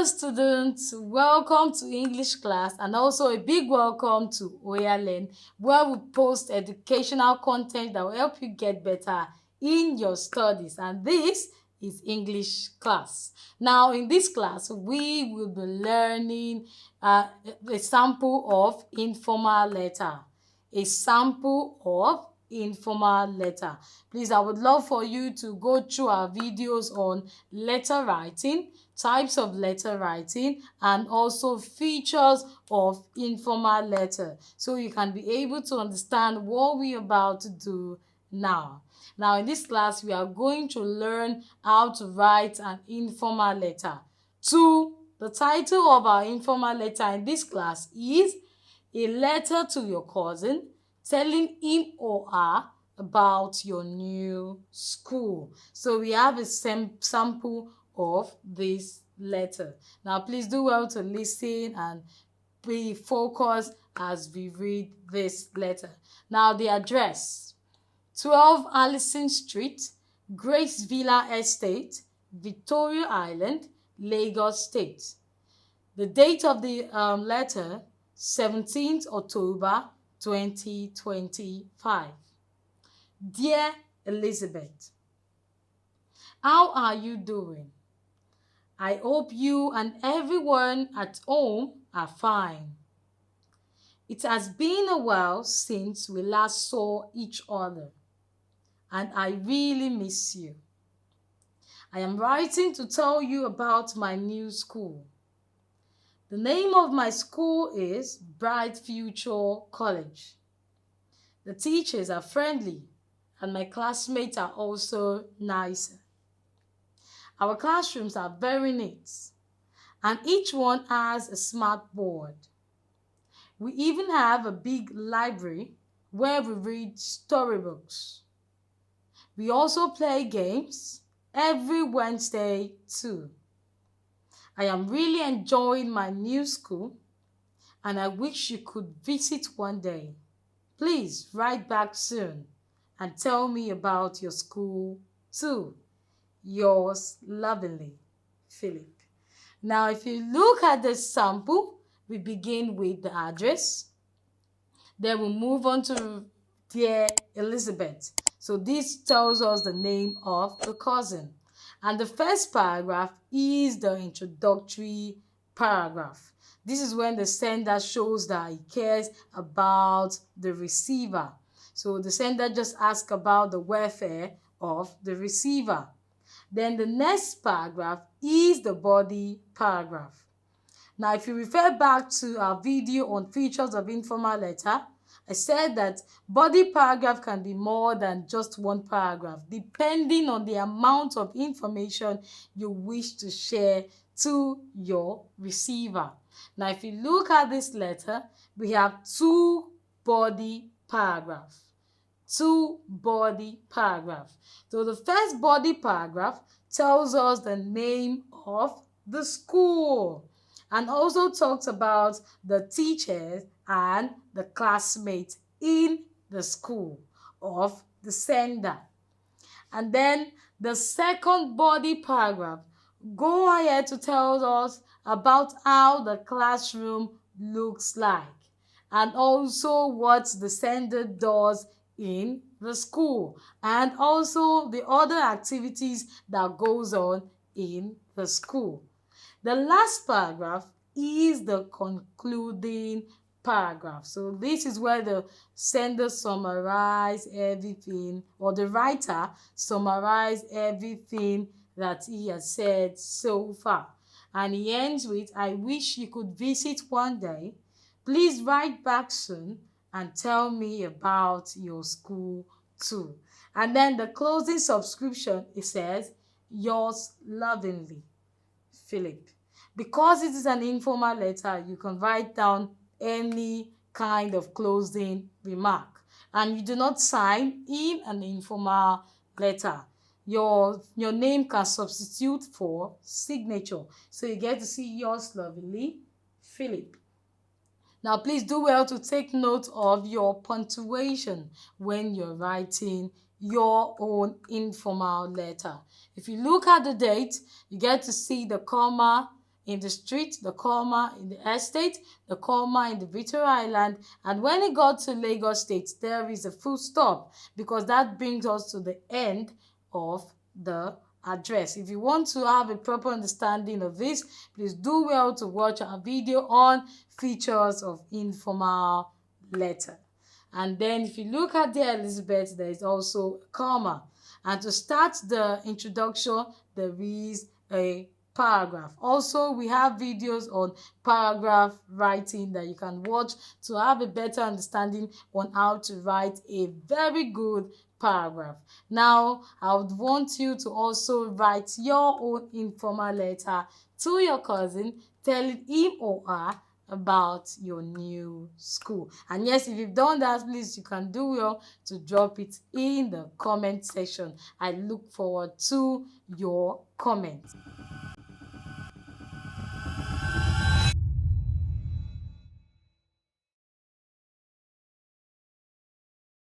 Hello students, welcome to English class and also a big welcome to Oya Learn, where we post educational content that will help you get better in your studies, and this is English class. Now in this class we will be learning a sample of informal letter. A sample of informal letter. Please, I would love for you to go through our videos on letter writing, types of letter writing, and also features of informal letter, so you can be able to understand what we're about to do now. Now in this class we are going to learn how to write an informal letter. The title of our informal letter in this class is a letter to your cousin telling him or her about your new school. So we have a sample of this letter. Now please do well to listen and be focused as we read this letter. Now the address: 12 Allison Street, Grace Villa Estate, Victoria Island, Lagos State. The date of the letter: 17th October 2025. Dear Elizabeth, how are you doing? I hope you and everyone at home are fine. It has been a while since we last saw each other, and I really miss you. I am writing to tell you about my new school. The name of my school is Bright Future College. The teachers are friendly and my classmates are also nicer. Our classrooms are very neat and each one has a smart board. We even have a big library where we read storybooks. We also play games every Wednesday too. I am really enjoying my new school and I wish you could visit one day. Please write back soon and tell me about your school too. Yours lovingly, Philip. Now if you look at the sample, we begin with the address. Then we move on to Dear Elizabeth. So this tells us the name of the cousin. And the first paragraph is the introductory paragraph. This is when the sender shows that he cares about the receiver. So the sender just asks about the welfare of the receiver. Then the next paragraph is the body paragraph. Now, if you refer back to our video on features of informal letter, I said that body paragraph can be more than just one paragraph, depending on the amount of information you wish to share to your receiver. Now, if you look at this letter, we have two body paragraphs. Two body paragraphs. So the first body paragraph tells us the name of the school and also talks about the teachers and the classmates in the school of the sender. And then the second body paragraph go ahead to tell us about how the classroom looks like and also what the sender does in the school and also the other activities that goes on in the school. The last paragraph is the concluding paragraph. So this is where the sender summarizes everything, or the writer summarizes everything that he has said so far. And he ends with, I wish you could visit one day. Please write back soon and tell me about your school too. And then the closing subscription, it says, yours lovingly, Philip. Because it is an informal letter, you can write down any kind of closing remark and you do not sign in an informal letter. Your name can substitute for signature. So you get to see yours lovingly, Philip. Now please do well to take note of your punctuation when you're writing your own informal letter. If you look at the date, you get to see the comma, in the street, the comma in the estate, the comma in the Victoria Island, and when it got to Lagos State, there is a full stop because that brings us to the end of the address. If you want to have a proper understanding of this, please do well to watch our video on features of informal letter. And then if you look at the Elizabeth, there is also a comma. And to start the introduction, there is a paragraph. Also, we have videos on paragraph writing that you can watch to have a better understanding on how to write a very good paragraph. Now, I would want you to also write your own informal letter to your cousin, telling him or her about your new school. And yes, if you've done that, please, you can do well to drop it in the comment section. I look forward to your comments.